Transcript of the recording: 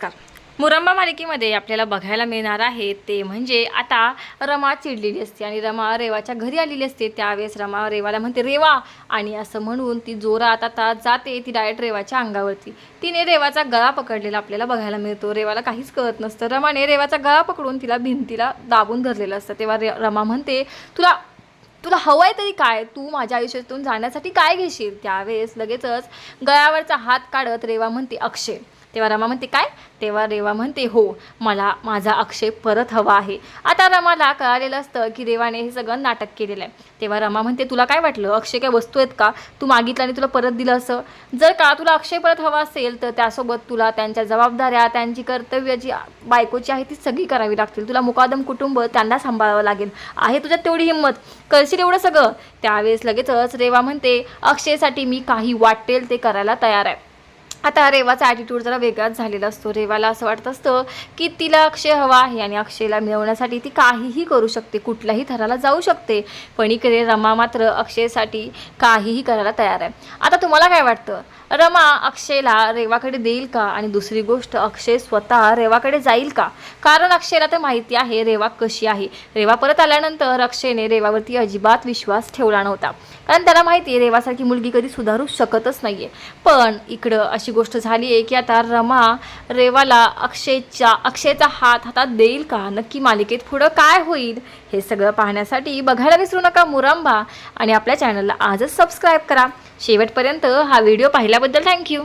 नमस्कार. मुरंबा मालिकेमध्ये आपल्याला बघायला मिळणार आहे ते म्हणजे आता रमा चिडलेली असते आणि रमा रेवाच्या घरी आलेली असते. त्यावेळेस रमा रेवाला म्हणते रेवा, आणि असं म्हणून ती जोरात आता जाते ती डायरेक्ट रेवाच्या अंगावरती. तिने रेवाचा गळा पकडलेला आपल्याला बघायला मिळतो. रेवाला काहीच कळत नसतं. रमाने रेवाचा गळा पकडून तिला भिंतीला दाबून धरलेलं असतं. तेव्हा रमा म्हणते तुला तुला हवं आहे तरी काय, तू माझ्या आयुष्यातून जाण्यासाठी काय घेशील. त्यावेळेस लगेचच गळ्यावरचा हात काढत रेवा म्हणते अक्षय. तेव्हा रमा म्हणते काय. तेव्हा रेवा म्हणते हो, मला माझा अक्षय परत हवा आहे. आता रमाला कळालेलं असतं की रेवाने हे सगळं नाटक केलेलं आहे. तेव्हा रमा म्हणते तुला काय वाटलं अक्षय काय वस्तू आहेत का, तू मागितलं आणि तुला परत दिलं असं. जर का तुला अक्षय परत हवा असेल तर त्यासोबत तुला त्यांच्या जबाबदाऱ्या, त्यांची कर्तव्य जी बायकोची आहे ती सगळी करावी लागतील. तुला मुकादम कुटुंब त्यांना सांभाळावं लागेल. आहे तुझ्यात तेवढी हिंमत, करशील एवढं सगळं. त्यावेळेस लगेचच रेवा म्हणते अक्षयसाठी मी काही वाटेल ते करायला तयार आहे. आता रेवाचा ॲटिट्यूड जरा वेगळाच झालेला असतो. रेवाला असं वाटत असतं की तिला अक्षय हवा आहे आणि अक्षयला मिळवण्यासाठी ती काहीही करू शकते, कुठल्याही थराला जाऊ शकते. पण इकडे रमा मात्र अक्षयसाठी काहीही करायला तयार आहे. आता तुम्हाला काय वाटतं, रमा अक्षयला रेवाकडे देईल का, आणि दुसरी गोष्ट अक्षय स्वतः रेवाकडे जाईल का. कारण अक्षयला तर माहिती आहे रेवा कशी आहे. रेवा परत आल्यानंतर अक्षयने रेवावरती अजिबात विश्वास ठेवला नव्हता, कारण त्याला माहिती आहे रेवासारखी मुलगी कधी सुधारू शकतच नाही आहे. पण इकडं अशी गोष्ट झाली आहे की आता रमा रेवाला अक्षयचा हात हातात देईल का. नक्की मालिकेत पुढं काय होईल हे सगळं पाहण्यासाठी बघायला विसरू नका मुरंबा, आणि आपल्या चॅनलला आजच सबस्क्राईब करा. शेवटपर्यंत हा व्हिडिओ पाहिल्याबद्दल थँक्यू.